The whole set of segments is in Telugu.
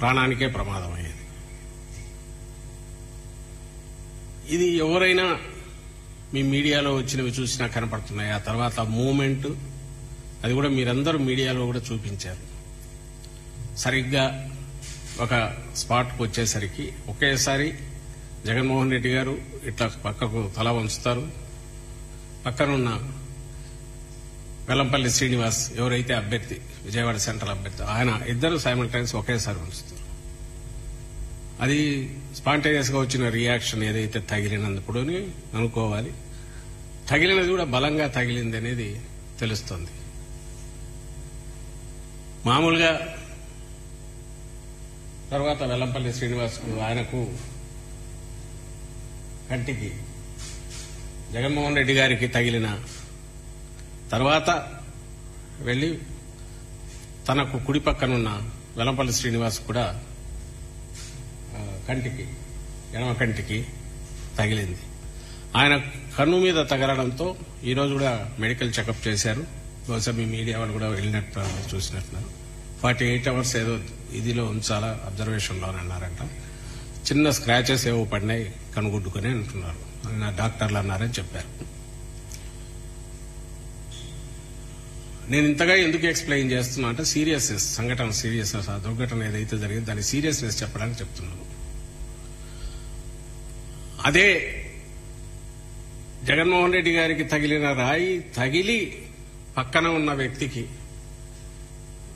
ప్రాణానికే ప్రమాదం అయ్యేది. ఇది ఎవరైనా మీ మీడియాలో వచ్చినవి చూసినా కనపడుతున్నాయి. ఆ తర్వాత మూమెంట్ అది కూడా మీరందరూ మీడియాలో కూడా చూపించారు. సరిగ్గా ఒక స్పాట్కు వచ్చేసరికి ఒకేసారి జగన్మోహన్ రెడ్డి గారు ఇట్లా పక్కకు తల వంచుతారు. పక్కనున్న వెల్లంపల్లి శ్రీనివాస్ ఎవరైతే అభ్యర్థి, విజయవాడ సెంట్రల్ అభ్యర్థి, ఆయన ఇద్దరు సైమల్టైన్స్ ఒకేసారి వంచుతారు. అది స్పాంటేనియస్ గా వచ్చిన రియాక్షన్ ఏదైతే తగిలినందుకు అనుకోవాలి. తగిలినది కూడా బలంగా తగిలింది అనేది తెలుస్తోంది. మామూలుగా తర్వాత వెల్లంపల్లి శ్రీనివాస్కు ఆయనకు కంటికి జగన్మోహన్ రెడ్డి గారికి తగిలిన తర్వాత వెళ్లి తనకు కుడి పక్కనున్న వెల్లంపల్లి శ్రీనివాస్ కూడా కంటికి, ఎడమ కంటికి తగిలింది. ఆయన కన్ను మీద తగలడంతో ఈరోజు కూడా మెడికల్ చెకప్ చేశారు. బహుశా మీ మీడియా వాళ్ళు కూడా వెళ్ళినట్టు చూసినట్టున్నారు. 48 hours ఏదో ఇదిలో ఉంచాలా, అబ్జర్వేషన్ లో అన్నారంట. చిన్న స్క్రాచెస్ ఏవో పడినాయి కనుగుడ్డుకుని అంటున్నారు, నా డాక్టర్లు అన్నారని చెప్పారు. నేను ఇంతగా ఎందుకు ఎక్స్ప్లెయిన్ చేస్తున్నా అంటే సీరియస్నెస్, సంఘటన సీరియస్నెస్, ఆ దుర్ఘటన ఏదైతే జరిగింది దాని సీరియస్నెస్ చెప్పడానికి చెప్తున్నాను. అదే జగన్మోహన్ రెడ్డి గారికి తగిలిన రాయి తగిలి పక్కన ఉన్న వ్యక్తికి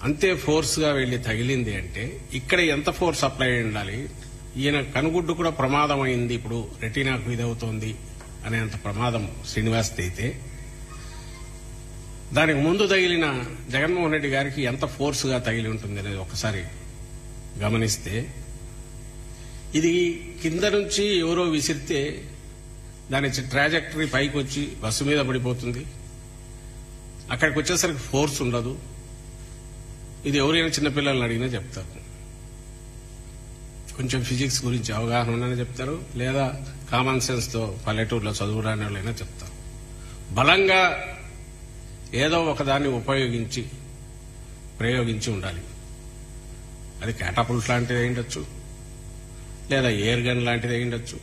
అంతే ఫోర్స్ గా వెళ్లి తగిలింది అంటే ఇక్కడ ఎంత ఫోర్స్ అప్లై అయి ఉండాలి. ఈయన కనుగుడ్డు కూడా ప్రమాదం అయింది, ఇప్పుడు రెటీనాకు ఇదవుతోంది అనేంత ప్రమాదం శ్రీనివాస్ అయితే దానికి ముందు తగిలిన జగన్మోహన్ రెడ్డి గారికి ఎంత ఫోర్స్ గా తగిలి ఉంటుంది అనేది ఒకసారి గమనిస్తే, ఇది కింద నుంచి ఎవరో విసిరితే దాని ట్రాజెక్టరీ పైకి వచ్చి బస్సు మీద పడిపోతుంది. అక్కడికి వచ్చేసరికి ఫోర్స్ ఉండదు. ఇది ఎవరైనా చిన్నపిల్లల్ని అడిగినా చెప్తారు. కొంచెం ఫిజిక్స్ గురించి అవగాహన ఉన్నని చెప్తారు, లేదా కామన్ సెన్స్ తో పల్లెటూరులో చదువురాని వాళ్ళైనా చెప్తారు. బలంగా ఏదో ఒకదాన్ని ప్రయోగించి ఉండాలి. అది క్యాటపుల్ట్ లాంటిది అయిండొచ్చు, లేదా ఎయిర్ గన్ లాంటిది అయిండొచ్చు.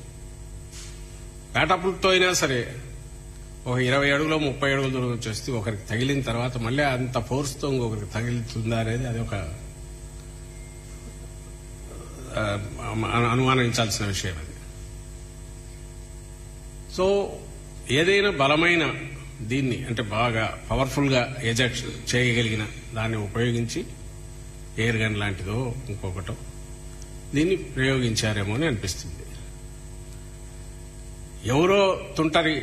క్యాటపుల్ట్ తో అయినా సరే ఒక 20 అడుగులో 30 అడుగుల దూరం వచ్చేస్తే ఒకరికి తగిలిన తర్వాత మళ్ళీ అంత ఫోర్స్ తో ఇంకొకరికి తగిలితుందా అనేది అది ఒక అనుమానించాల్సిన విషయం అది. సో ఏదైనా బలమైన దీన్ని అంటే బాగా పవర్ఫుల్ గా ఎజెక్ట్ చేయగలిగిన దాన్ని ఉపయోగించి ఎయిర్ గన్ లాంటిదో ఇంకొకటో దీన్ని ప్రయోగించారేమో అని అనిపిస్తుంది. ఎవరో తుంటరి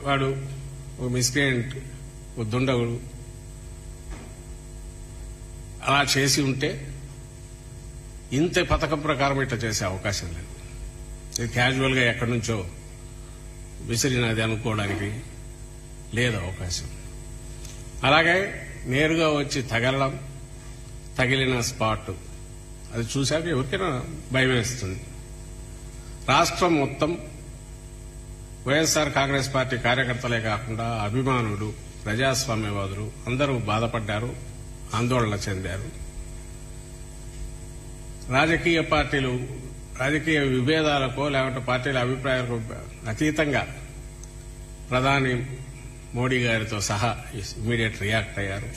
వాడు, ఓ మిస్క్రియంట్, ఓ దుండగుడు అలా చేసి ఉంటే ఇంత పథకం ప్రకారం ఇట్లా చేసే అవకాశం లేదు. ఇది క్యాజువల్ గా ఎక్కడి నుంచో విసిరినది అనుకోవడానికి లేదు అవకాశం. అలాగే నేరుగా వచ్చి తగలడం, తగిలిన స్పాట్ అది చూశాక ఎవరికైనా భయం వేస్తుంది. రాష్ట్రం మొత్తం వైఎస్ఆర్ కాంగ్రెస్ పార్టీ కార్యకర్తలే కాకుండా అభిమానులు, ప్రజాస్వామ్యవాదులు అందరూ బాధపడ్డారు, ఆందోళన చెందారు. రాజకీయ పార్టీలు రాజకీయ విభేదాలకో లేకుంటే పార్టీల అభిప్రాయాలకు అతీతంగా ప్రధాని మోడీ గారితో సహా ఇమీడియట్ రియాక్ట్ అయ్యారు.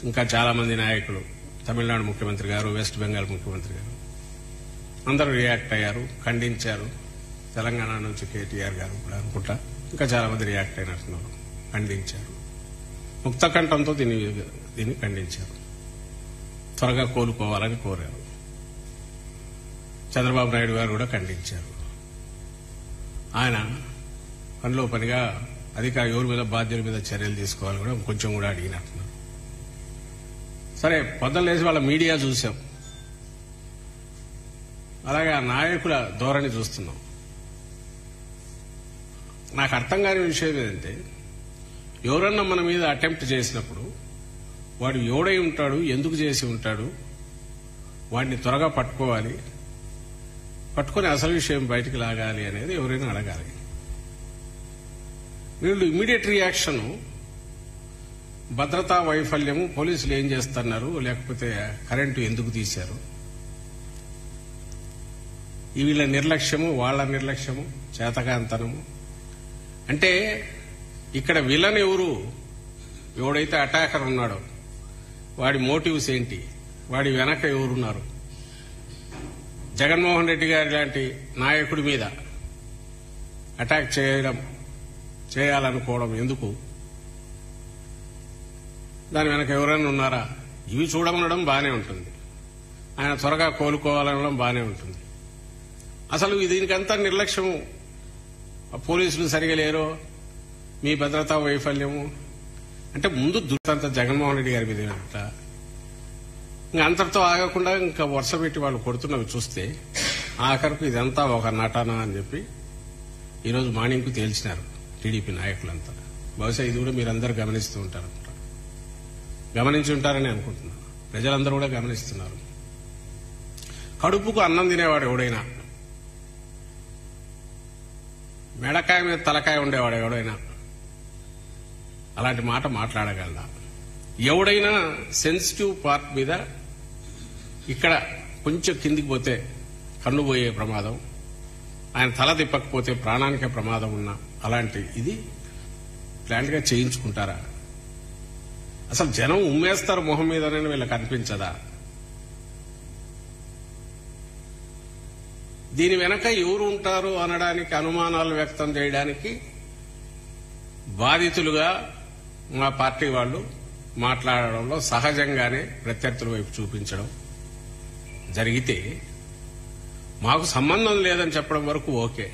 ఇంకా చాలా మంది నాయకులు, తమిళనాడు ముఖ్యమంత్రి గారు, వెస్ట్ బెంగాల్ ముఖ్యమంత్రి గారు అందరూ రియాక్ట్ అయ్యారు, ఖండించారు. తెలంగాణ నుంచి కేటీఆర్ గారు కూడా అనుకుంటా ఇంకా చాలా మంది రియాక్ట్ అయినట్టున్నారు, ఖండించారు. ముక్త కంఠంతో దీన్ని ఖండించారు. త్వరగా కోలుకోవాలని కోరారు. చంద్రబాబు నాయుడు గారు కూడా ఖండించారు. ఆయన పనిలో పనిగా ఎవరి మీద బాధ్యుల మీద చర్యలు తీసుకోవాలి కూడా కొంచెం కూడా అడిగినట్టున్నారు. సరే, పొద్దున్న లేచి వాళ్ళ మీడియా చూశాం, అలాగే ఆ నాయకుల ధోరణి చూస్తున్నాం. నాకు అర్థం కాని విషయం ఏంటంటే, ఎవరన్నా మన మీద అటెంప్ట్ చేసినప్పుడు వాడు ఎవడై ఉంటాడు, ఎందుకు చేసి ఉంటాడు, వాడిని త్వరగా పట్టుకోవాలి, పట్టుకుని అసలు విషయం బయటికి లాగాలి అనేది ఎవరైనా అడగాలి. వీళ్ళు ఇమ్మీడియట్ రియాక్షన్ భద్రతా వైఫల్యము, పోలీసులు ఏం చేస్తున్నారు, లేకపోతే కరెంటు ఎందుకు తీశారు, వీళ్ళ నిర్లక్ష్యము, వాళ్ళ నిర్లక్ష్యము, చేతకాంతనము. అంటే ఇక్కడ విలన్ ఎవరు, ఎవడైతే అటాకర్ ఉన్నాడో వాడి మోటివ్స్ ఏంటి, వాడి వెనక ఎవరున్నారు. జగన్మోహన్ రెడ్డి గారి లాంటి నాయకుడి మీద అటాక్ చేయాలనుకోవడం ఎందుకు, దాని వెనక ఎవరైనా ఉన్నారా, ఇవి చూడమనడం బానే ఉంటుంది. ఆయన త్వరగా కోలుకోవాలనడం బానే ఉంటుంది. అసలు దీనికంతా నిర్లక్ష్యము, పోలీసులు సరిగా లేరో, మీ భద్రతా వైఫల్యము అంటే ముందు దుర్తంతా జగన్మోహన్ రెడ్డి గారి మీద ఇంకా అంతటితో ఆగకుండా ఇంకా వరుస పెట్టి వాళ్ళు కొడుతున్నవి చూస్తే ఆఖరకు ఇదంతా ఒక నటన అని చెప్పి ఈరోజు మార్నింగ్ కు తేల్చినారు టీడీపీ నాయకులంతా. బహుశా ఇది కూడా మీరందరూ గమనిస్తూ ఉంటారు, గమనించి ఉంటారని అనుకుంటున్నాను. ప్రజలందరూ కూడా గమనిస్తున్నారు. కడుపుకు అన్నం తినేవాడు ఎవడైనా, మెడకాయ మీద తలకాయ ఉండేవాడు ఎవడైనా అలాంటి మాట మాట్లాడగలరా? ఎవడైనా సెన్సిటివ్ పార్ట్ మీద ఇక్కడ కొంచెం కిందికి పోతే కన్ను పోయే ప్రమాదం, ఆయన తల తిప్పకపోతే ప్రాణానికే ప్రమాదం ఉన్న అలాంటి ఇది ప్లాంట్ గా చేయించుకుంటారా? అసలు జనం ఉమ్మేస్తారు మొహం మీదనే వీళ్ళకి అనిపించదా? దీని వెనక ఎవరు ఉంటారు అనడానికి, అనుమానాలు వ్యక్తం చేయడానికి బాధితులుగా మా పార్టీ వాళ్ళు మాట్లాడడంలో సహజంగానే ప్రత్యర్థుల వైపు చూపించడం జరిగితే మాకు సంబంధం లేదని చెప్పడం వరకు ఓకే.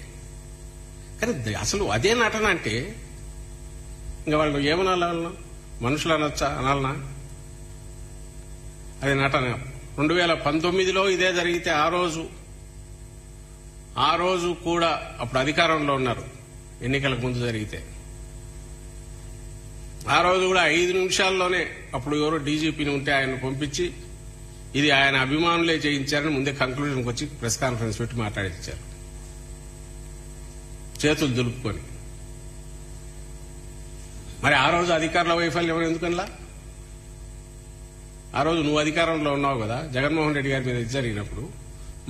కానీ అసలు అదే నటన అంటే ఇంకా వాళ్ళు ఏమనాలన్నా, మనుషులు అనొచ్చా, అనాలనా? అది నటన. 2019లో ఇదే జరిగితే ఆ రోజు కూడా అప్పుడు అధికారంలో ఉన్నారు, ఎన్నికలకు ముందు జరిగితే ఆ రోజు కూడా 5 నిమిషాల్లోనే అప్పుడు ఎవరో డీజీపీని ఉంటే ఆయన పంపించి ఇది ఆయన అభిమానులే చేయించారని ముందే కంక్లూజన్కి వచ్చి ప్రెస్ కాన్ఫరెన్స్ పెట్టి మాట్లాడించారు, చేతులు దులుపుకొని. మరి ఆ రోజు అధికారుల వైఫల్యం ఎందుకనలా? ఆ రోజు నువ్వు అధికారంలో ఉన్నావు కదా, జగన్మోహన్ రెడ్డి గారి మీద ఇది జరిగినప్పుడు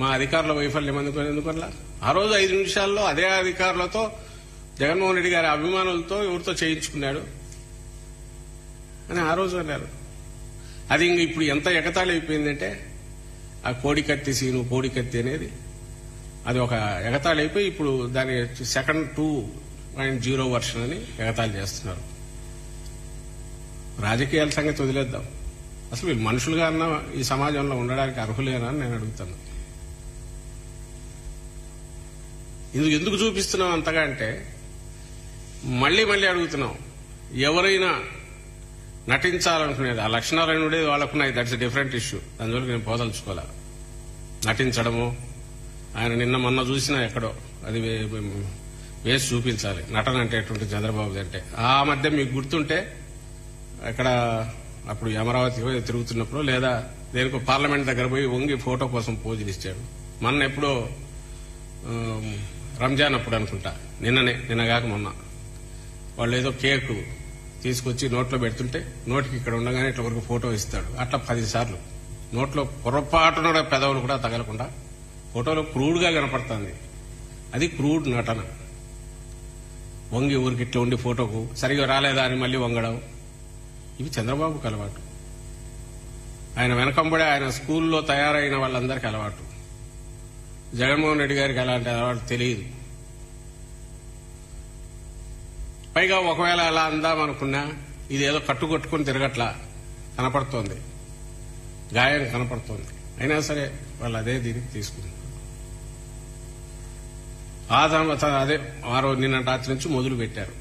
మా అధికారుల వైఫల్యం ఎందుకనలా? ఆ రోజు 5 నిమిషాల్లో అదే అధికారులతో, జగన్మోహన్ రెడ్డి గారి అభిమానులతో ఎవరితో చేయించుకున్నాడు అని ఆ రోజు అన్నారు. అది ఇంక ఇప్పుడు ఎంత ఎగతాళి అయిపోయిందంటే ఆ కోడికత్తి సీను, కోడికత్తి అనేది అది ఒక ఎగతాళి అయిపోయి ఇప్పుడు దాని సెకండ్ 2.0 వర్షన్ అని ఎగతాళి చేస్తున్నారు. రాజకీయాల సంగతి వదిలేద్దాం, అసలు వీళ్ళు మనుషులుగా అన్న ఈ సమాజంలో ఉండడానికి అర్హులేనా అని నేను అడుగుతాను. ఎందుకు చూపిస్తున్నాం అంతగా అంటే మళ్లీ అడుగుతున్నాం, ఎవరైనా నటించాలనుకునేది ఆ లక్షణాలు ఉండేది వాళ్ళకున్నాయి, దట్స్ డిఫరెంట్ ఇష్యూ, అందువల్ల నేను పోదలుచుకోలే. నటించడము, ఆయన నిన్న మొన్న చూసినా ఎక్కడో అది వేసి చూపించాలి నటన అంటే ఎటువంటి చంద్రబాబు అంటే. ఆ మధ్య మీకు గుర్తుంటే అక్కడ అప్పుడు అమరావతి తిరుగుతున్నప్పుడు లేదా దేనికో పార్లమెంట్ దగ్గర పోయి వంగి ఫోటో కోసం పోజులు ఇచ్చాడు. మొన్న ఎప్పుడో రంజాన్ అప్పుడు అనుకుంటా, నిన్నగాక మొన్న వాళ్ళు ఏదో కేక్ తీసుకొచ్చి నోట్లో పెడుతుంటే నోటికి ఇక్కడ ఉండగానే ఇట్లా వరకు ఫోటో ఇస్తాడు. అట్లా 10 సార్లు నోట్లో పొరపాటున పెదవులు కూడా తగలకుండా ఫోటోలో క్రూడ్ గా కనపడుతుంది. అది క్రూడ్ నటన. వంగి ఊరికి ఇట్లా ఉండి ఫోటోకు సరిగా రాలేదా అని మళ్లీ వంగడం, ఇవి చంద్రబాబుకు అలవాటు. ఆయన వెనకంబడే ఆయన స్కూల్లో తయారైన వాళ్ళందరికీ అలవాటు. జగన్మోహన్ రెడ్డి గారికి అలాంటి అలవాటు తెలియదు. పైగా ఒకవేళ అలా అందామనుకున్నా ఇదేదో కట్టుకొట్టుకుని తిరగట్లా కనపడుతోంది, గాయం కనపడుతోంది. అయినా సరే వాళ్ళు అదే దీనికి తీసుకుంటారు. అదే నిన్న రాత్రి నుంచి మొదలు పెట్టారు,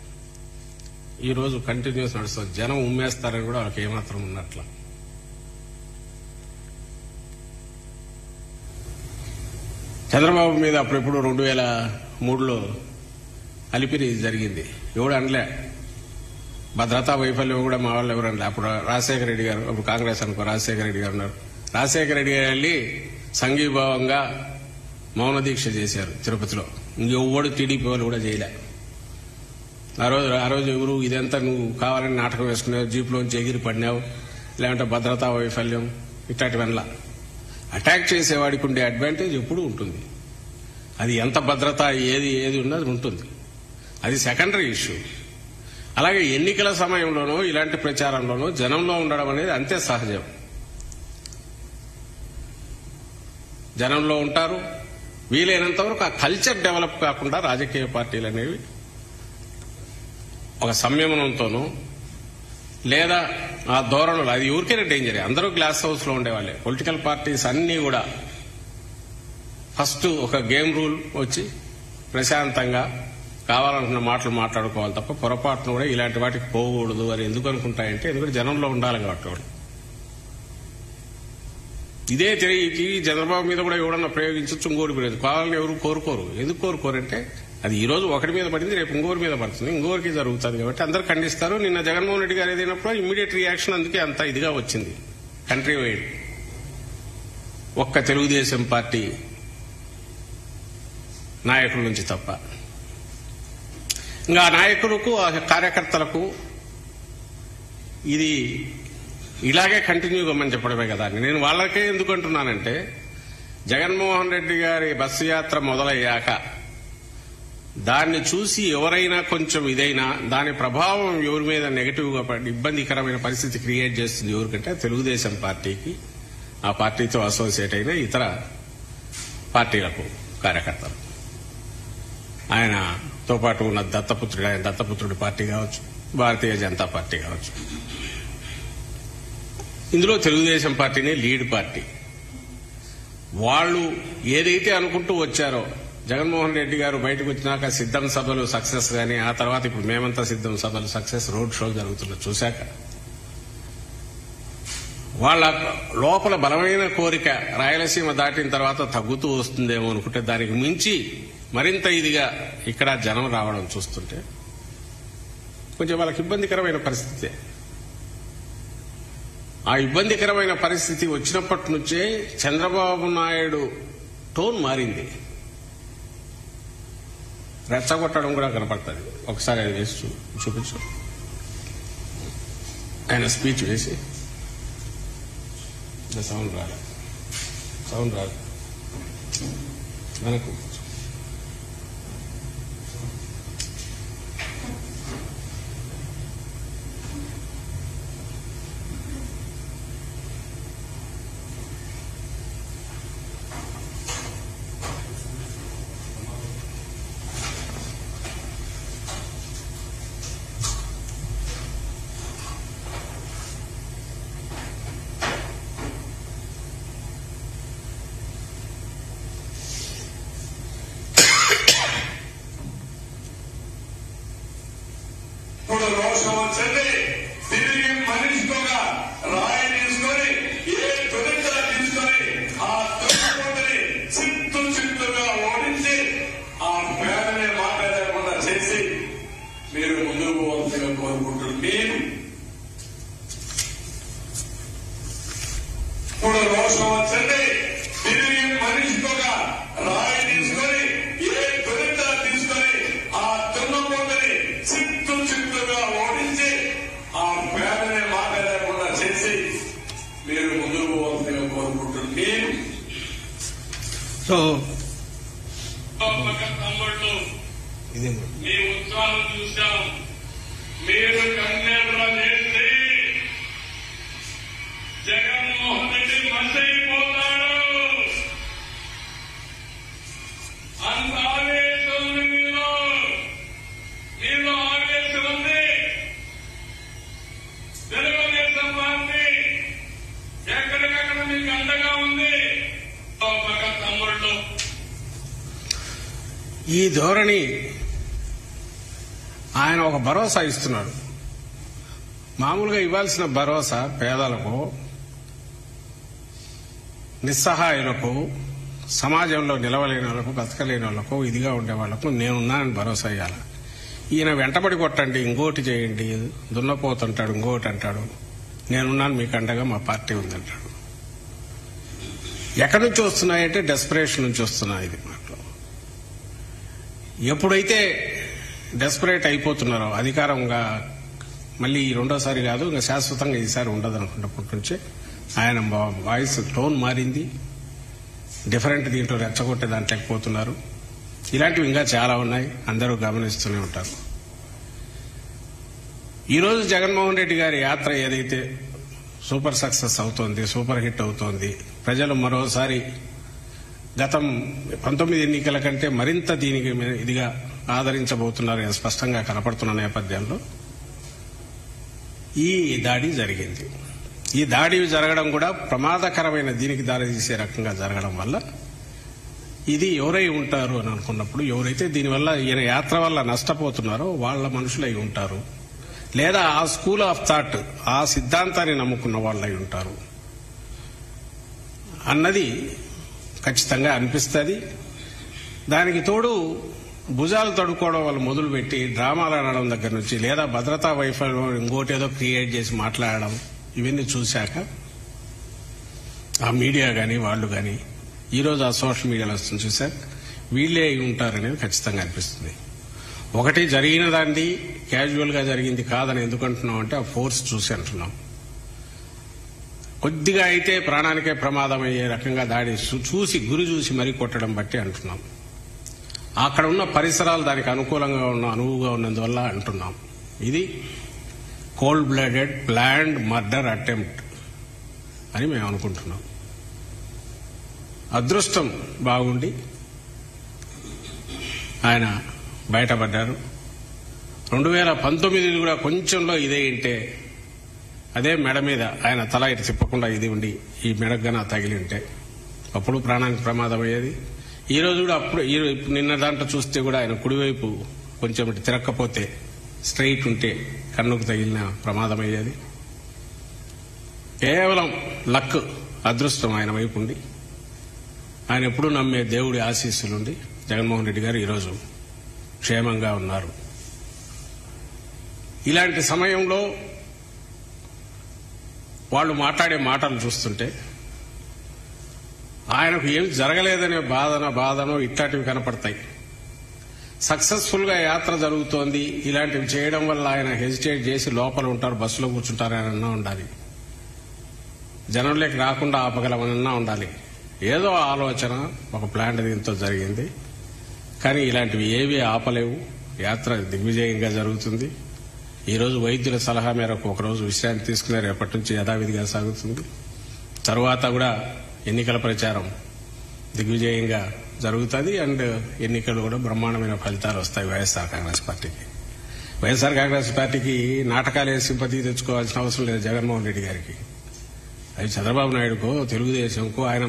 ఈ రోజు కంటిన్యూస్ నడుస్తుంది. జనం ఉమ్మేస్తారని కూడా వాళ్ళకి ఏమాత్రం ఉన్నట్ల. చంద్రబాబు మీద అప్పుడెప్పుడు 2003లో అలిపిరి జరిగింది, ఎవడు అనలే. భద్రతా వైఫల్యం కూడా మా వాళ్ళు ఎవరు అనలే. అప్పుడు రాజశేఖర రెడ్డి గారు, అప్పుడు కాంగ్రెస్ అనుకో, రాజశేఖర రెడ్డి గారు ఉన్నారు. రాజశేఖర రెడ్డి గారు వెళ్లి సంఘీభావంగా మౌన దీక్ష చేశారు తిరుపతిలో. ఇంకెవ్వడు టీడీపీ వాళ్ళు కూడా చేయలే. ఆ రోజు ఎవరు ఇదంతా నువ్వు కావాలని నాటకం వేసుకున్నావు, జీప్లోంచి ఎగిరి పడినావు, లేదంటే భద్రతా వైఫల్యం, ఇట్లాంటివల్ల అటాక్ చేసేవాడికి ఉండే అడ్వాంటేజ్ ఎప్పుడూ ఉంటుంది. అది ఎంత భద్రత ఏది ఉన్నది ఉంటుంది, అది సెకండరీ ఇష్యూ. అలాగే ఎన్నికల సమయంలోనూ ఇలాంటి ప్రచారంలోనూ జనంలో ఉండడం అనేది అంతే సహజం. జనంలో ఉంటారు. వీలైనంత వరకు ఆ కల్చర్ డెవలప్ కాకుండా రాజకీయ పార్టీలు అనేవి ఒక సంయమనంతోనూ లేదా ఆ ధోరణులు, అది ఎవరికైనా డేంజరే. అందరూ గ్లాస్ హౌస్ లో ఉండేవాళ్ళే. పొలిటికల్ పార్టీస్ అన్నీ కూడా ఫస్ట్ ఒక గేమ్ రూల్ వచ్చి ప్రశాంతంగా కావాలనుకున్న మాటలు మాట్లాడుకోవాలి తప్ప పొరపాటును కూడా ఇలాంటి వాటికి పోకూడదు అని ఎందుకు అనుకుంటాయంటే ఎందుకంటే జనంలో ఉండాలి కాబట్టి వాళ్ళు. ఇదే తెలియకి చంద్రబాబు మీద కూడా ఎవడన్నా ప్రయోగించవచ్చు, ఇంకోటి ప్రయోజనం కావాలని ఎవరు కోరుకోరు. ఎందుకు కోరుకోరంటే అది ఈ రోజు ఒకటి మీద పడింది, రేపు ఇంకోరి మీద పడుతుంది, ఇంకోరికి జరుగుతుంది కాబట్టి అందరు ఖండిస్తారు. నిన్న జగన్మోహన్ రెడ్డి గారు ఏదైనప్పుడు ఇమ్మీడియట్ రియాక్షన్ అందుకే అంత ఇదిగా వచ్చింది కంట్రీ వైడ్. ఒక్క తెలుగుదేశం పార్టీ నాయకుల నుంచి తప్ప. ఇంకా నాయకులకు ఆ కార్యకర్తలకు ఇది ఇలాగే కంటిన్యూ కమ్మని చెప్పడమే కదా. నేను వాళ్ళకే ఎందుకు అంటున్నానంటే జగన్మోహన్ రెడ్డి గారి బస్సు యాత్ర మొదలయ్యాక దాన్ని చూసి ఎవరైనా కొంచెం ఇదైనా దాని ప్రభావం ఎవరి మీద నెగటివ్ గా ఇబ్బందికరమైన పరిస్థితి క్రియేట్ చేస్తుంది ఎవరికంటే తెలుగుదేశం పార్టీకి, ఆ పార్టీతో అసోసియేట్ అయిన ఇతర పార్టీలకు కార్యకర్తలు. ఆయనతో పాటు ఉన్న దత్తపుత్రుడి పార్టీ కావచ్చు, భారతీయ జనతా పార్టీ కావచ్చు. ఇందులో తెలుగుదేశం పార్టీనే లీడ్ పార్టీ. వాళ్ళు ఏదైతే అనుకుంటూ వచ్చారో జగన్మోహన్ రెడ్డి గారు బయటకు వచ్చినాక సిద్ధం సభలు సక్సెస్ గాని, ఆ తర్వాత ఇప్పుడు మేమంతా సిద్ధం సభలు సక్సెస్, రోడ్ షో జరుగుతున్న చూశాక వాళ్ళ లోపల బలమైన కోరిక రాయలసీమ దాటిన తర్వాత తగ్గుతూ వస్తుందేమో అనుకుంటే దానికి మించి మరింత ఇదిగా ఇక్కడ జనం రావడం చూస్తుంటే కొంచెం వాళ్ళకి ఇబ్బందికరమైన పరిస్థితి. ఆ ఇబ్బందికరమైన పరిస్థితి వచ్చినప్పటి నుంచే చంద్రబాబు నాయుడు టోన్ మారింది. రెచ్చగొట్టడం కూడా కనపడుతుంది. ఒకసారి అది వేసి చూపించు. ఆయన స్పీచ్ వేసి సౌండ్ రాదు మనకు. రోషం వచ్చింది. తిరిగి మనిషిగా రాయి తీసుకొని ఏ తొలిగా తీసుకొని ఆ తొలిని చిత్తుగా ఓడించి ఆ పేదనే మాట్లాడకుండా చేసి మీరు ముందుకు పోవాల్సిందిగా కోరుకుంటున్నాను. ఇప్పుడు రోషం వచ్చింది. తిరిగి మనిషిగా రాయి తీసుకొని ఏ తొలిగా తీసుకొని ఆ తున్నపోతని చిత్తుగా ఓడించి ఆ పేదనే మాట్లాడకుండా చేసి మీరు ముందుకు పోవాల్సిందిగా కోరుకుంటున్నాను. సో తమ్ముళ్ళు మీ ఉత్సాహం చూశాం. మీరు కన్నెర్ర చేసి జగన్మోహన్ రెడ్డి మసైపోతాడు. అంత ఆవేశం ఉంది మీలో ఆవేశం ఉంది. తెలుగుదేశం పార్టీ ఎక్కడికక్కడ మీకు అండగా ఉంది. తమ్ముళ్ళు ఈ ధోరణి ఆయన ఒక భరోసా ఇస్తున్నాడు. మామూలుగా ఇవ్వాల్సిన భరోసా పేదలకు, నిస్సహాయులకు, సమాజంలో నిలవలేని వాళ్లకు, బతకలేని వాళ్లకు, ఇదిగా ఉండే వాళ్లకు నేనున్నానని భరోసా ఇవ్వాలి. ఈయన వెంటబడి కొట్టండి, ఇంకోటి చేయండి, దున్నపోతుంటాడు, ఇంకోటి అంటాడు, నేనున్నాను మీకు అండగా, మా పార్టీ ఉందంటాడు. ఎక్కడి నుంచి వస్తున్నాయంటే డెస్పరేషన్ నుంచి వస్తున్నాయి. ఇది మాటలు ఎప్పుడైతే డెస్పరేట్ అయిపోతున్నారో అధికారంగా మళ్ళీ రెండోసారి కాదు ఇంకా శాశ్వతంగా ఈసారి ఉండదు అనుకున్నప్పటి నుంచే ఆయన వాయిస్ టోన్ మారింది. డిఫరెంట్ దీంట్లో రెచ్చగొట్టే దాంట్లోకి పోతున్నారు. ఇలాంటివి ఇంకా చాలా ఉన్నాయి, అందరూ గమనిస్తూనే ఉంటారు. ఈరోజు జగన్మోహన్ రెడ్డి గారి యాత్ర ఏదైతే సూపర్ సక్సెస్ అవుతోంది, సూపర్ హిట్ అవుతోంది, ప్రజలు మరోసారి గతం 19 ఎన్నికల కంటే మరింత దీనికి ఇదిగా ఆదరించబోతున్నారు స్పష్టంగా కనపడుతున్న నేపథ్యంలో ఈ దాడి జరిగింది. ఈ దాడి జరగడం కూడా ప్రమాదకరమైన దీనికి దారితీసే రకంగా జరగడం వల్ల ఇది ఎవరై ఉంటారు అని అనుకున్నప్పుడు ఎవరైతే దీనివల్ల ఈయన యాత్ర వల్ల నష్టపోతున్నారో వాళ్ళ మనుషులై ఉంటారు, లేదా ఆ స్కూల్ ఆఫ్ థాట్ ఆ సిద్ధాంతాన్ని నమ్ముకున్న వాళ్ళై ఉంటారు అన్నది ఖచ్చితంగా అనిపిస్తుంది. దానికి తోడు భుజాలు తడుకోవడం వాళ్ళు మొదలుపెట్టి డ్రామాలు ఆడడం దగ్గర నుంచి లేదా భద్రతా వైఫల్యం ఇంకోటేదో క్రియేట్ చేసి మాట్లాడడం ఇవన్నీ చూశాక ఆ మీడియా గాని వాళ్ళు గాని ఈరోజు ఆ సోషల్ మీడియాలో వస్తుంది చూశాక వీళ్లే అయి ఉంటారనేది ఖచ్చితంగా అనిపిస్తుంది. ఒకటి జరిగిన దాన్ని క్యాజువల్ గా జరిగింది కాదని ఎందుకు అంటున్నాం అంటే ఆ ఫోర్స్ చూసి అంటున్నాం. కొద్దిగా అయితే ప్రాణానికే ప్రమాదం అయ్యే రకంగా దాడి చూసి గురి చూసి మరీ కొట్టడం బట్టి అంటున్నాం. అక్కడ ఉన్న పరిసరాలు దానికి అనుకూలంగా అనువుగా ఉన్నందువల్ల అంటున్నాం. ఇది cold blooded planned murder attempt అని మేము అనుకుంటున్నాం. అదృష్టం బాగుండి ఆయన బయటపడ్డారు. 2019 కూడా కొంచెంలో ఇదే ఉంటే అదే మెడ మీద ఆయన తల ఇటు తిప్పకుండా ఇది ఉండి ఈ మెడగన తగిలి ఉంటే అప్పుడు ప్రాణానికి ప్రమాదం అయ్యేది. ఈ రోజు కూడా అప్పుడు నిన్న దాంట్లో చూస్తే కూడా ఆయన కుడివైపు కొంచెం ఇటు తిరక్కపోతే స్ట్రైట్ ఉంటే కన్నుకు తగిలిన ప్రమాదం అయ్యేది. కేవలం లక్ అదృష్టం ఆయన వైపు ఉండి ఆయన ఎప్పుడూ నమ్మే దేవుడి ఆశీస్సులుండి జగన్మోహన్ రెడ్డి గారు ఈరోజు క్షేమంగా ఉన్నారు. ఇలాంటి సమయంలో వాళ్ళు మాట్లాడే మాటలు చూస్తుంటే ఆయనకు ఏం జరగలేదనే బాధనో ఇట్లాంటివి కనపడతాయి. సక్సెస్ఫుల్ గా యాత్ర జరుగుతోంది, ఇలాంటివి చేయడం వల్ల ఆయన హెజిటేట్ చేసి లోపల ఉంటారు, బస్సులో కూర్చుంటారనన్నా ఉండాలి, జనంలోకి రాకుండా ఆపగలమనన్నా ఉండాలి. ఏదో ఆలోచన ఒక ప్లాన్ దీంతో జరిగింది. కానీ ఇలాంటివి ఏవి ఆపలేవు. యాత్ర దిగ్విజయంగా జరుగుతుంది. ఈరోజు వైద్యుల సలహా మేరకు ఒకరోజు విశ్రాంతి తీసుకునే రేపటి నుంచి యథావిధిగా సాగుతుంది. తరువాత కూడా ఎన్నికల ప్రచారం దిగ్విజయంగా జరుగుతుంది. అండ్ ఎన్నికలు కూడా బ్రహ్మాండమైన ఫలితాలు వస్తాయి వైఎస్ఆర్ కాంగ్రెస్ పార్టీకి. వైఎస్ఆర్ కాంగ్రెస్ పార్టీకి నాటకాలే సింపతి తెచ్చుకోవాల్సిన అవసరం లేదు జగన్మోహన్ రెడ్డి గారికి. అది చంద్రబాబు నాయుడుకో తెలుగుదేశంకో ఆయన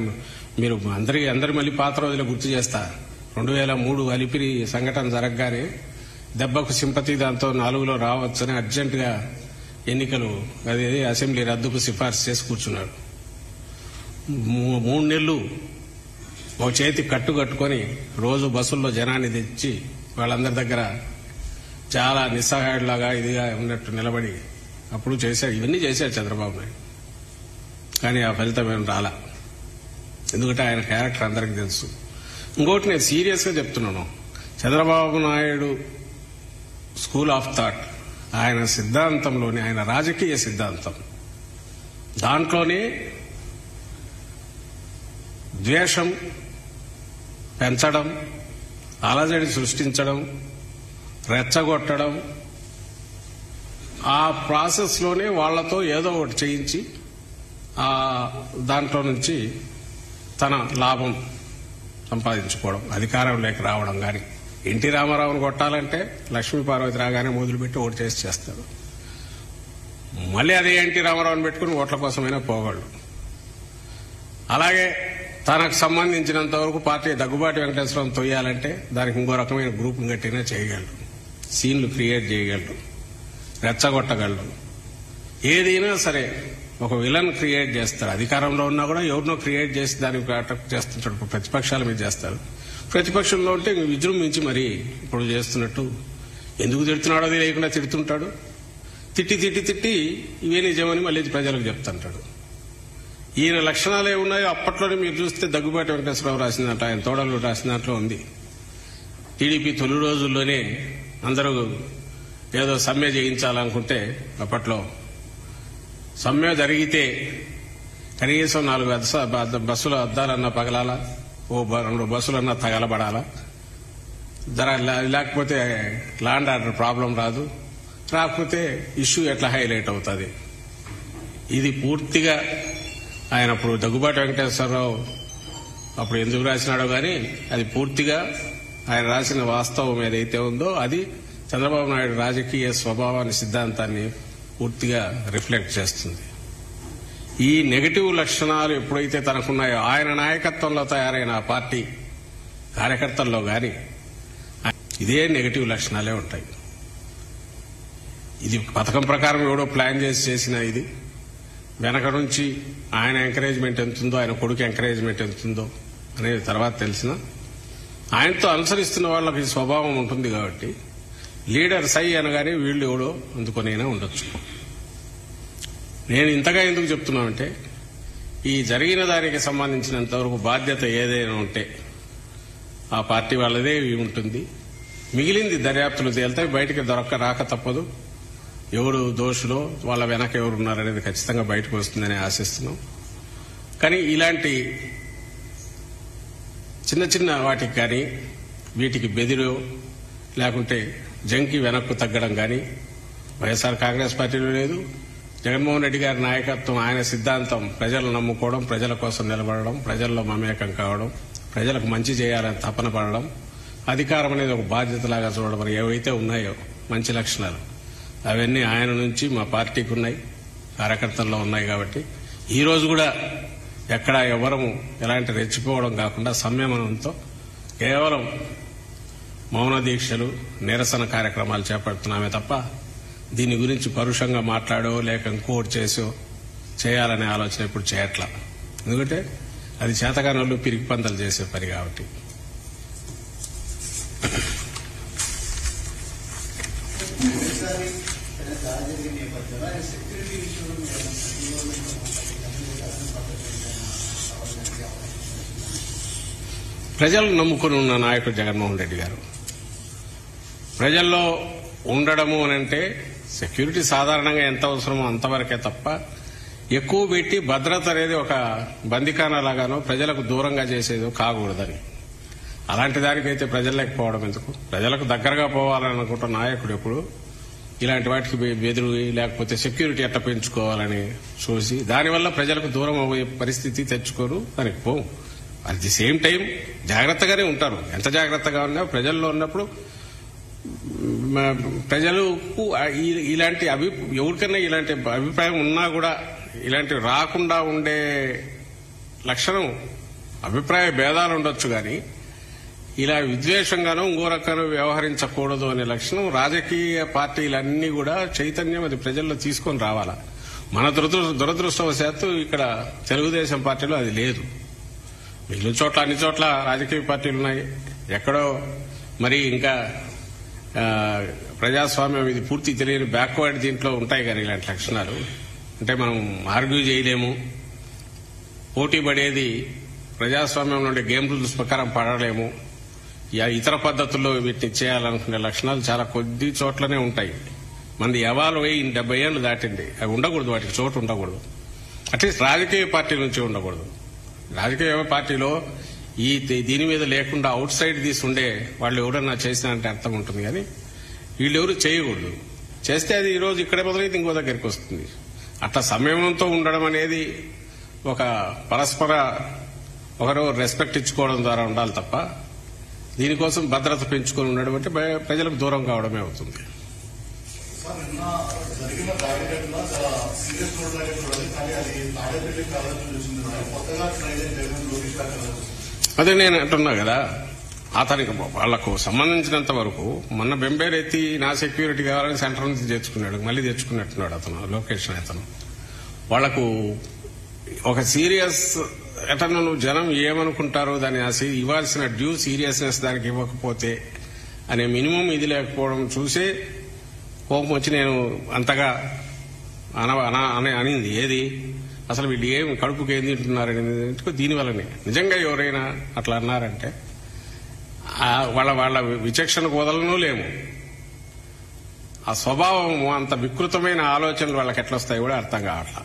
మీరు అందరి మళ్ళీ పాత రోజులు గుర్తు చేస్తా. 2003 అలిపిరి సంఘటన జరగగానే దెబ్బకు సింపతి దాంతో 4లో రావచ్చని అర్జెంటుగా ఎన్నికలు అదేది అసెంబ్లీ రద్దుకు సిఫార్సు చేసి కూర్చున్నాడు. 3 నెలలు ఒక చేతి కట్టుకొని రోజు బస్సుల్లో జనాన్ని తెచ్చి వాళ్ళందరి దగ్గర చాలా నిస్సహాయుడిలాగా ఇదిగా ఉన్నట్టు నిలబడి అప్పుడు చేశాడు. ఇవన్నీ చేశాడు చంద్రబాబు నాయుడు. కానీ ఆ ఫలితం ఏం రాలా. ఎందుకంటే ఆయన క్యారెక్టర్ అందరికీ తెలుసు. ఇంకోటి నేను సీరియస్ గా చెప్తున్నాను, Chandrababu Naidu school of thought ఆయన సిద్ధాంతంలోనే ఆయన రాజకీయ సిద్ధాంతం దాంట్లోనే ద్వేషం పెంచడం, అలజడి సృష్టించడం, రెచ్చగొట్టడం, ఆ ప్రాసెస్ లోనే వాళ్లతో ఏదో ఒకటి చేయించి ఆ దాంట్లో నుంచి తన లాభం సంపాదించుకోవడం, అధికారంలోకి రావడం. కానీ ఎన్టీ రామారావును కొట్టాలంటే లక్ష్మీపార్వతి రాగానే మొదలుపెట్టి ఓటు చేస్తాడు. మళ్ళీ అదే ఎన్టీ రామారావుని పెట్టుకుని ఓట్ల కోసమైనా పోగలడు. అలాగే తనకు సంబంధించినంత వరకు పార్టీ దగ్గుబాటి వెంకటేశ్వరరావు తొయ్యాలంటే దానికి ఇంకో రకమైన గ్రూప్ గట్టినా చేయగలడు, సీన్లు క్రియేట్ చేయగలడు, రెచ్చగొట్టగలడు. ఏదైనా సరే ఒక విలన్ క్రియేట్ చేస్తాడు. అధికారంలో ఉన్నా కూడా ఎవరినో క్రియేట్ చేసి దానికి అటాక్ చేస్తుంటాడు. ప్రతిపక్షాల మీద చేస్తాడు. ప్రతిపక్షంలో ఉంటే విజృంభించి మరి ఇప్పుడు చేస్తున్నట్టు ఎందుకు తిడుతున్నాడో తెలియకుండా తిడుతుంటాడు. తిట్టి ఇవే నిజమని మళ్ళీ ప్రజలకు చెప్తుంటాడు. ఈయన లక్షణాలు ఏమున్నాయో అప్పట్లోనే మీరు చూస్తే దగ్గుబాటి వెంకటేశ్వరరావు రాసిందంట, ఆయన తోడలు రాసిన దాంట్లో ఉంది. టీడీపీ తొలి రోజుల్లోనే అందరూ ఏదో సమ్మె చేయించాలనుకుంటే అప్పట్లో సమ్మె జరిగితే కనీసం 4 బస్సుల అద్దాలన్నా పగలాలా, 2 బస్సులన్నా తగలబడాలా, లేకపోతే ల్యాండ్ ఆర్డర్ ప్రాబ్లం రాదు, రాకపోతే ఇష్యూ ఎట్లా హైలైట్ అవుతుంది. ఇది పూర్తిగా ఆయన అప్పుడు దగ్గుబాటి వెంకటేశ్వరరావు అప్పుడు ఎందుకు రాసినాడో గాని అది పూర్తిగా ఆయన రాసిన వాస్తవం ఏదైతే ఉందో అది చంద్రబాబు నాయుడు రాజకీయ స్వభావాన్ని, సిద్ధాంతాన్ని పూర్తిగా రిఫ్లెక్ట్ చేస్తుంది. ఈ నెగటివ్ లక్షణాలు ఎప్పుడైతే తనకున్నాయో ఆయన నాయకత్వంలో తయారైన ఆ పార్టీ కార్యకర్తల్లో గాని ఇదే నెగటివ్ లక్షణాలే ఉంటాయి. ఇది పథకం ప్రకారం ఎవడో ప్లాన్ చేసిన ఇది వెనక నుంచి ఆయన ఎంకరేజ్మెంట్ ఎంతుందో, ఆయన కొడుకు ఎంకరేజ్మెంట్ ఎంతుందో అనేది తర్వాత తెలిసిన ఆయనతో అనుసరిస్తున్న వాళ్ళకి స్వభావం ఉంటుంది కాబట్టి లీడర్ సై అనగానే వీళ్ళు ఎవడో అందుకొనైనా ఉండొచ్చు. నేను ఇంతగా ఎందుకు చెప్తున్నానంటే ఈ జరిగిన దానికి సంబంధించినంత వరకు బాధ్యత ఏదైనా ఉంటే ఆ పార్టీ వాళ్ళదే ఉంటుంది. మిగిలింది దర్యాప్తులు తేలితే బయటికి రాక తప్పదు. ఎవరు దోషులో వాళ్ళ వెనక ఎవరున్నారనేది ఖచ్చితంగా బయటకు వస్తుందని ఆశిస్తున్నాం. కానీ ఇలాంటి చిన్న చిన్న వాటికి కానీ వీటికి బెదిరో లేకుంటే జంకి వెనక్కు తగ్గడం కానీ వైఎస్ఆర్ కాంగ్రెస్ పార్టీలో లేదు. జగన్మోహన్ రెడ్డి గారి నాయకత్వం, ఆయన సిద్ధాంతం ప్రజలను నమ్ముకోవడం, ప్రజల కోసం నిలబడడం, ప్రజల్లో మమేకం కావడం, ప్రజలకు మంచి చేయాలని తపన పడడం, అధికారం అనేది ఒక బాధ్యతలాగా చూడడం ఏవైతే ఉన్నాయో మంచి లక్షణాలు అవన్నీ ఆయన నుంచి మా పార్టీకి ఉన్నాయి, కార్యకర్తల్లో ఉన్నాయి. కాబట్టి ఈ రోజు కూడా ఎక్కడా ఎవరము ఎలాంటి రెచ్చిపోవడం కాకుండా సంయమనంతో కేవలం మౌన దీక్షలు, నిరసన కార్యక్రమాలు చేపడుతున్నామే తప్ప దీని గురించి పరుషంగా మాట్లాడో లేక ఇంకోటి చేసో చేయాలనే ఆలోచన ఇప్పుడు చేయట్లా. ఎందుకంటే అది చేతగానోళ్ళు పిరికి పందలు చేసే పని కాబట్టి. ప్రజలు నమ్ముకుని ఉన్న నాయకుడు జగన్మోహన్ రెడ్డి గారు ప్రజల్లో ఉండడము అనంటే సెక్యూరిటీ సాధారణంగా ఎంత అవసరమో అంతవరకే తప్ప ఎక్కువ పెట్టి భద్రత అనేది ఒక బందికానా లాగానో ప్రజలకు దూరంగా చేసేదో కాకూడదని. అలాంటి దానికైతే ప్రజల్లోకి పోవడం ఎందుకు? ప్రజలకు దగ్గరగా పోవాలని అనుకుంటున్న నాయకుడు ఎప్పుడు ఇలాంటి వాటికి బెదురు లేకపోతే సెక్యూరిటీ ఎట్లా పెంచుకోవాలని చూసి దానివల్ల ప్రజలకు దూరం అయ్యే పరిస్థితి తెచ్చుకోరు. దానికి పోవు. అట్ ది సేమ్ టైం జాగ్రత్తగానే ఉంటారు. ఎంత జాగ్రత్తగా ఉన్నా ప్రజల్లో ఉన్నప్పుడు ప్రజలకు ఇలాంటి ఎవరికైనా ఇలాంటి అభిప్రాయం ఉన్నా కూడా ఇలాంటివి రాకుండా ఉండే లక్షణం, అభిప్రాయ భేదాలు ఉండొచ్చు కానీ ఇలా విద్వేషంగానో ఇంకో రకంగా వ్యవహరించకూడదు అనే లక్షణం రాజకీయ పార్టీలన్నీ కూడా చైతన్యం అది ప్రజల్లో తీసుకొని రావాలా. మన దురదృష్టవశాత్తు ఇక్కడ తెలుగుదేశం పార్టీలో అది లేదు. మిగిలిన చోట్ల అన్ని చోట్ల రాజకీయ పార్టీలు ఉన్నాయి. ఎక్కడో మరి ఇంకా ప్రజాస్వామ్యం ఇది పూర్తి తెలియని బ్యాక్వర్డ్ దీంట్లో ఉంటాయి కానీ ఇలాంటి లక్షణాలు అంటే మనం ఆర్గ్యూ చేయలేము. పోటీ పడేది ప్రజాస్వామ్యం నుండి గేమ్ రూల్స్ ప్రకారం పడలేము. ఇతర పద్ధతుల్లో వీటిని చేయాలనుకునే లక్షణాలు చాలా కొద్ది చోట్లనే ఉంటాయి. మంది ఎవాల్వ్ అయ్యి 70 ఏళ్లు దాటింది. అవి ఉండకూడదు, వాటికి చోటు ఉండకూడదు. అట్లీస్ట్ రాజకీయ పార్టీ నుంచి ఉండకూడదు. రాజకీయ పార్టీలో దీని మీద లేకుండా అవుట్ సైడ్ తీసుండే వాళ్ళు ఎవరన్నా చేసినంటే అర్థం ఉంటుంది కానీ వీళ్ళెవరు చేయకూడదు. చేస్తే అది ఈరోజు ఇక్కడే మొదలైతే ఇంకో దగ్గరికి వస్తుంది. అట్లా సంయమనంతో ఉండడం అనేది ఒక పరస్పర ఒకరు రెస్పెక్ట్ ఇచ్చుకోవడం ద్వారా ఉండాలి తప్ప దీనికోసం భద్రత పెంచుకొని ఉండడం అంటే ప్రజలకు దూరం కావడమే అవుతుంది. అదే నేను అంటున్నా కదా, అతనికి వాళ్లకు సంబంధించినంత వరకు మొన్న బెంబేరెత్తి నా సెక్యూరిటీ కావాలని సెంటర్ నుంచి తెచ్చుకున్నాడు, మళ్లీ తెచ్చుకున్నట్టున్నాడు అతను లొకేషన్. అతను వాళ్లకు ఒక సీరియస్ ఎటన్నా నువ్వు జనం ఏమనుకుంటారో దాన్ని ఇవ్వాల్సిన డ్యూ సీరియస్నెస్ దానికి ఇవ్వకపోతే అనే మినిమం ఇది లేకపోవడం చూసే కోపం వచ్చి నేను అంతగా అనింది. ఏది అసలు వీళ్ళు ఏం కడుపుకి ఏం తింటున్నారనేది దీనివల్లనే. నిజంగా ఎవరైనా అట్లా అన్నారంటే వాళ్ళ విచక్షణకు వదలనూ లేము. ఆ స్వభావం అంత వికృతమైన ఆలోచనలు వాళ్ళకి ఎట్లొస్తాయి కూడా అర్థం కావట్లా.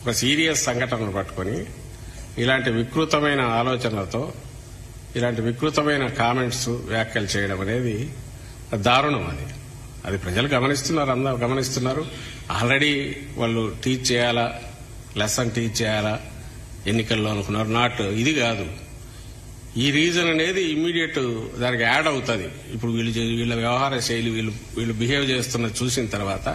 ఒక సీరియస్ సంఘటనను పట్టుకొని ఇలాంటి వికృతమైన ఆలోచనలతో ఇలాంటి వికృతమైన కామెంట్స్ వ్యాఖ్యలు చేయడం అనేది దారుణం. అది ప్రజలు గమనిస్తున్నారు, అందరూ గమనిస్తున్నారు. ఆల్రెడీ వాళ్ళు టీచ్ చేయాలా, లెసన్ టీచ్ చేయాలా ఎన్నికల్లో అనుకున్నారు. నాట్ ఇది కాదు. ఈ రీజన్ అనేది ఇమ్మీడియట్ దానికి యాడ్ అవుతుంది. ఇప్పుడు వీళ్ళ వ్యవహార శైలి, వీళ్ళు బిహేవ్ చేస్తున్న చూసిన తర్వాత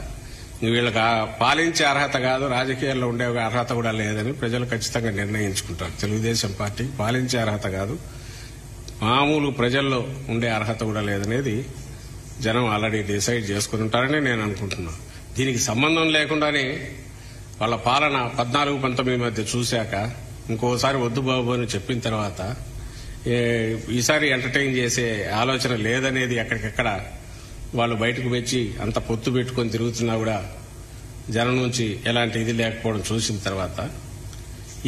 వీళ్ళకి పాలించే అర్హత కాదు, రాజకీయాల్లో ఉండే అర్హత కూడా లేదని ప్రజలు ఖచ్చితంగా నిర్ణయించుకుంటారు. తెలుగుదేశం పార్టీకి పాలించే అర్హత కాదు, మామూలు ప్రజల్లో ఉండే అర్హత కూడా లేదనేది జనం ఆల్రెడీ డిసైడ్ చేసుకుని ఉంటారని నేను అనుకుంటున్నాను. దీనికి సంబంధం లేకుండానే వాళ్ళ పాలన 14-19 మధ్య చూశాక ఇంకోసారి వద్దు బాబు అని చెప్పిన తర్వాత ఈసారి ఎంటర్టైన్ చేసే ఆలోచన లేదనేది ఎక్కడికెక్కడ వాళ్ళు బయటకు వచ్చి అంత పొత్తు పెట్టుకొని తిరుగుతున్నా కూడా జనం నుంచి ఎలాంటి ఇది లేకపోవడం చూసిన తర్వాత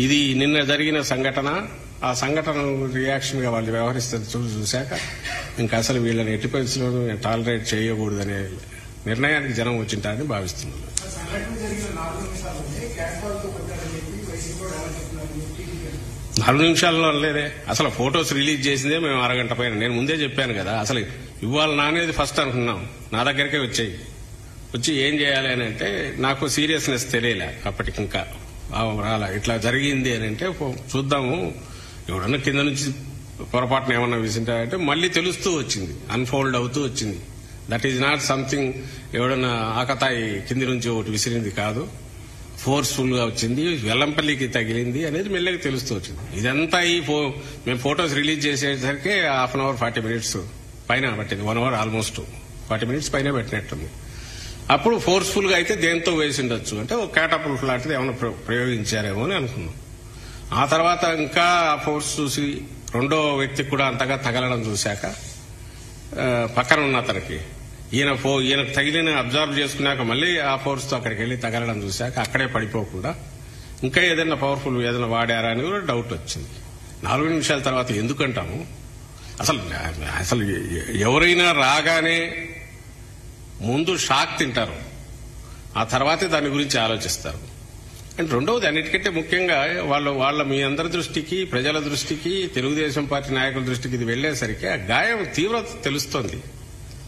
ఇది నిన్న జరిగిన సంఘటన, ఆ సంఘటన రియాక్షన్ గా వాళ్ళు వ్యవహరిస్తుంది చూశాక ఇంకా అసలు వీళ్ళని ఎట్టి పరిస్థితుల్లోనూ టాలరేట్ చేయకూడదనే నిర్ణయానికి జనం వచ్చింటారని భావిస్తున్నారు. 4 నిమిషాల్లో లేదే, అసలు ఫొటోస్ రిలీజ్ చేసిందే మేము అరగంట పైన. నేను ముందే చెప్పాను కదా, అసలు ఇవాళ నానేది ఫస్ట్ అనుకున్నాం. నా దగ్గరికే వచ్చి ఏం చేయాలి అని అంటే నాకు సీరియస్నెస్ తెలియలే అప్పటికి, ఇంకా రాలా. ఇట్లా జరిగింది అని అంటే చూద్దాము, ఎవడన్నా కింద నుంచి పొరపాటున ఏమన్నా విసింటారంటే మళ్ళీ తెలుస్తూ వచ్చింది, అన్ఫోల్డ్ అవుతూ వచ్చింది. దట్ ఈజ్ నాట్ సంథింగ్ ఎవడన్నా ఆకతాయి కింది నుంచి ఒకటి విసిరింది కాదు, ఫోర్స్ఫుల్ గా వచ్చింది, వెల్లంపల్లికి తగిలింది అనేది మెల్లగా తెలుస్తూ వచ్చింది. ఇదంతా మేము ఫొటోస్ రిలీజ్ చేసేసరికి 1/2 అవర్ 40 మినిట్స్ పైన పట్టింది. 1 అవర్ ఆల్మోస్ట్ 40 మినిట్స్ పైన పెట్టినట్టుంది. అప్పుడు ఫోర్స్ఫుల్ గా అయితే దేంతో వేసిండొచ్చు అంటే ఒక క్యాటపుల్ట్ లాంటిది ఏమైనా ప్రయోగించారేమో అని అనుకున్నాం. ఆ తర్వాత ఇంకా ఫోర్స్ చూసి రెండో వ్యక్తికి కూడా అంతగా తగలడం చూశాక పక్కన ఉన్న అతనికి ఈయనకు తగిలిన అబ్జర్వ్ చేసుకున్నాక మళ్ళీ ఆ ఫోర్స్ తో అక్కడికి వెళ్లి తగలడం చూశాక అక్కడే పడిపోకుండా ఇంకా ఏదైనా పవర్ఫుల్ ఏదైనా వాడారా అని కూడా డౌట్ వచ్చింది. 4 నిమిషాల తర్వాత ఎందుకంటాము, అసలు ఎవరైనా రాగానే ముందు షాక్ తింటారు, ఆ తర్వాతే దాని గురించి ఆలోచిస్తారు. అండ్ రెండవది అన్నిటికంటే ముఖ్యంగా వాళ్ళ మీ అందరి దృష్టికి, ప్రజల దృష్టికి, తెలుగుదేశం పార్టీ నాయకుల దృష్టికి ఇది వెళ్లేసరికి ఆ గాయం తీవ్రత తెలుస్తోంది.